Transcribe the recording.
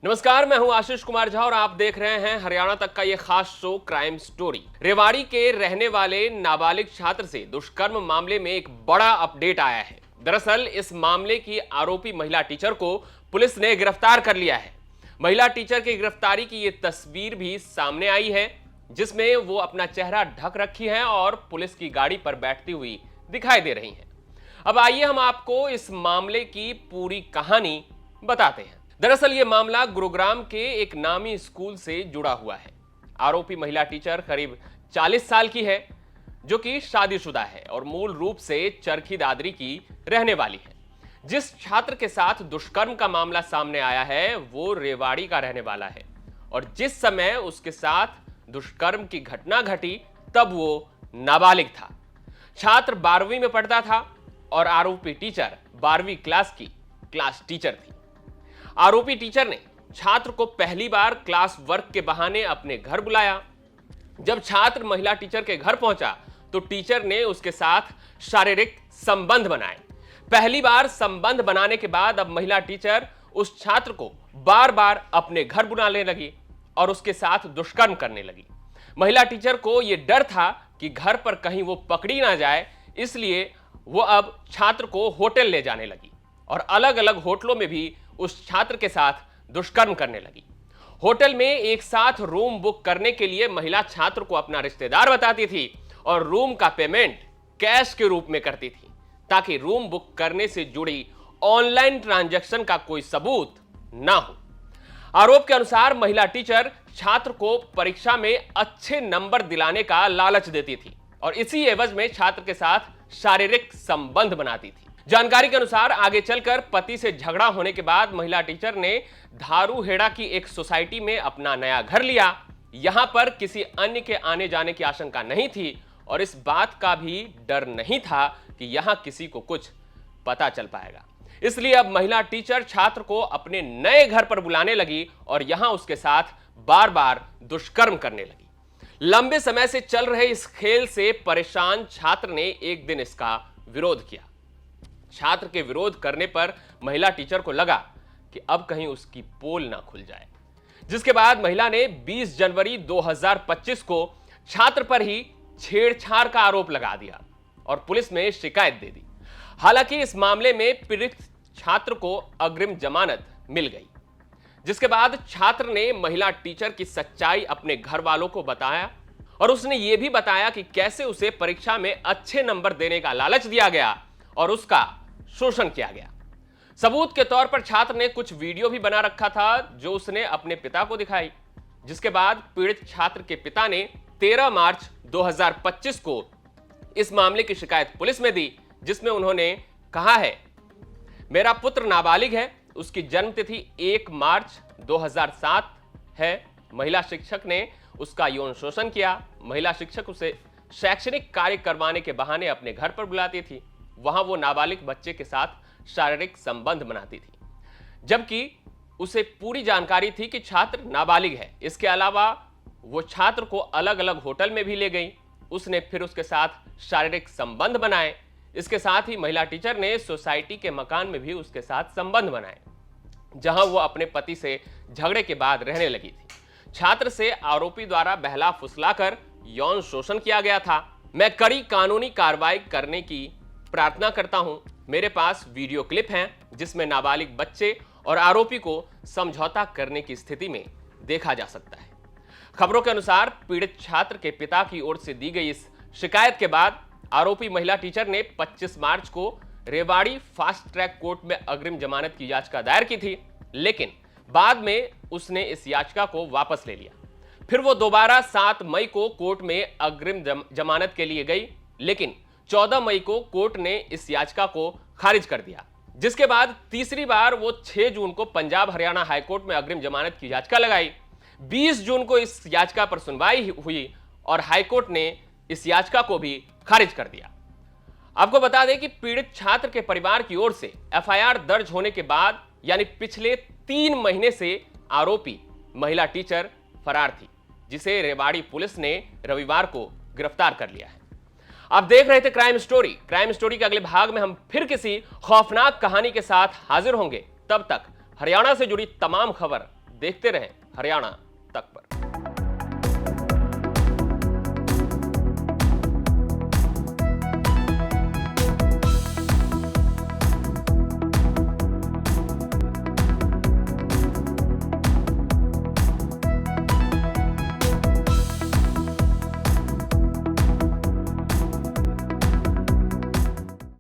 नमस्कार, मैं हूं आशीष कुमार झा और आप देख रहे हैं हरियाणा तक का ये खास शो क्राइम स्टोरी। रेवाड़ी के रहने वाले नाबालिग छात्र से दुष्कर्म मामले में एक बड़ा अपडेट आया है। दरअसल इस मामले की आरोपी महिला टीचर को पुलिस ने गिरफ्तार कर लिया है। महिला टीचर की गिरफ्तारी की ये तस्वीर भी सामने आई है, जिसमें वो अपना चेहरा ढक रखी है और पुलिस की गाड़ी पर बैठती हुई दिखाई दे रही है। अब आइए हम आपको इस मामले की पूरी कहानी बताते हैं। दरअसल ये मामला गुरुग्राम के एक नामी स्कूल से जुड़ा हुआ है। आरोपी महिला टीचर करीब 40 साल की है, जो कि शादीशुदा है और मूल रूप से चरखी दादरी की रहने वाली है। जिस छात्र के साथ दुष्कर्म का मामला सामने आया है वो रेवाड़ी का रहने वाला है और जिस समय उसके साथ दुष्कर्म की घटना घटी तब वो नाबालिग था। छात्र 12वीं में पढ़ता था और आरोपी टीचर 12वीं क्लास की क्लास टीचर थी। आरोपी टीचर ने छात्र को पहली बार क्लास वर्क के बहाने अपने घर बुलाया। जब छात्र महिला टीचर के घर पहुंचा तो टीचर ने उसके साथ शारीरिक संबंध बनाए। पहली बार संबंध बनाने के बाद अब महिला टीचर उस छात्र को बार बार अपने घर बुलाने लगी और उसके साथ दुष्कर्म करने लगी। महिला टीचर को यह डर था कि घर पर कहीं वो पकड़ी ना जाए, इसलिए वो अब छात्र को होटल ले जाने लगी और अलग अलग होटलों में भी उस छात्र के साथ दुष्कर्म करने लगी। होटल में एक साथ रूम बुक करने के लिए महिला छात्र को अपना रिश्तेदार बताती थी और रूम का पेमेंट कैश के रूप में करती थी, ताकि रूम बुक करने से जुड़ी ऑनलाइन ट्रांजैक्शन का कोई सबूत ना हो। आरोप के अनुसार महिला टीचर छात्र को परीक्षा में अच्छे नंबर दिलाने का लालच देती थी और इसी एवज में छात्र के साथ शारीरिक संबंध बनाती थी। जानकारी के अनुसार आगे चलकर पति से झगड़ा होने के बाद महिला टीचर ने धारूहेड़ा की एक सोसाइटी में अपना नया घर लिया। यहां पर किसी अन्य के आने जाने की आशंका नहीं थी और इस बात का भी डर नहीं था कि यहां किसी को कुछ पता चल पाएगा। इसलिए अब महिला टीचर छात्र को अपने नए घर पर बुलाने लगी और यहां उसके साथ बार बार दुष्कर्म करने लगी। लंबे समय से चल रहे इस खेल से परेशान छात्र ने एक दिन इसका विरोध किया। छात्र के विरोध करने पर महिला टीचर को लगा कि अब कहीं उसकी पोल ना खुल जाए, जिसके बाद महिला ने 20 जनवरी 2025 को छात्र पर ही छेड़छाड़ का आरोप लगा दिया और पुलिस में शिकायत दे दी। हालांकि इस मामले में पीड़ित छात्र को अग्रिम जमानत मिल गई, जिसके बाद छात्र ने महिला टीचर की सच्चाई अपने घर वालों को बताया और उसने यह भी बताया कि कैसे उसे परीक्षा में अच्छे नंबर देने का लालच दिया गया और उसका शोषण किया गया। सबूत के तौर पर छात्र ने कुछ वीडियो भी बना रखा था जो उसने अपने पिता को दिखाई, जिसके बाद पीड़ित छात्र के पिता ने 13 मार्च 2025 को इस मामले की शिकायत पुलिस में दी, जिसमें उन्होंने कहा है, मेरा पुत्र नाबालिग है, उसकी जन्म तिथि 1 मार्च 2007 है। महिला शिक्षक ने उसका यौन शोषण किया। महिला शिक्षक उसे शैक्षणिक कार्य करवाने के बहाने अपने घर पर बुलाती थी। वहां वो नाबालिग बच्चे के साथ शारीरिक संबंध बनाती थी, जबकि उसे पूरी जानकारी थी कि छात्र नाबालिग है। इसके अलावा वो छात्र को अलग अलग होटल में भी ले गई। उसने फिर उसके साथ शारीरिक संबंध बनाए। इसके साथ ही महिला टीचर ने सोसाइटी के मकान में भी उसके साथ संबंध बनाए, जहां वो अपने पति से झगड़े के बाद रहने लगी थी। छात्र से आरोपी द्वारा बहला फुसलाकर यौन शोषण किया गया था। मैं कड़ी कानूनी कार्रवाई करने की प्रार्थना करता हूं। मेरे पास वीडियो क्लिप हैं जिसमें नाबालिग बच्चे और आरोपी को समझौता करने की स्थिति में देखा जा सकता है। खबरों के अनुसार पीड़ित छात्र के पिता की ओर से दी गई इस शिकायत के बाद आरोपी महिला टीचर ने 25 मार्च को रेवाड़ी फास्ट ट्रैक कोर्ट में अग्रिम जमानत की याचिका दायर की थी, लेकिन बाद में उसने इस याचिका को वापस ले लिया। फिर वो दोबारा 7 मई को कोर्ट में अग्रिम जमानत के लिए गई, लेकिन 14 मई को कोर्ट ने इस याचिका को खारिज कर दिया, जिसके बाद तीसरी बार वो 6 जून को पंजाब हरियाणा हाईकोर्ट में अग्रिम जमानत की याचिका लगाई। 20 जून को इस याचिका पर सुनवाई हुई और हाईकोर्ट ने इस याचिका को भी खारिज कर दिया। आपको बता दें कि पीड़ित छात्र के परिवार की ओर से एफआईआर दर्ज होने के बाद यानी पिछले 3 महीने से आरोपी महिला टीचर फरार थी, जिसे रेवाड़ी पुलिस ने रविवार को गिरफ्तार कर लिया है। आप देख रहे थे क्राइम स्टोरी के अगले भाग में हम फिर किसी खौफनाक कहानी के साथ हाजिर होंगे। तब तक हरियाणा से जुड़ी तमाम खबर देखते रहें हरियाणा तक पर।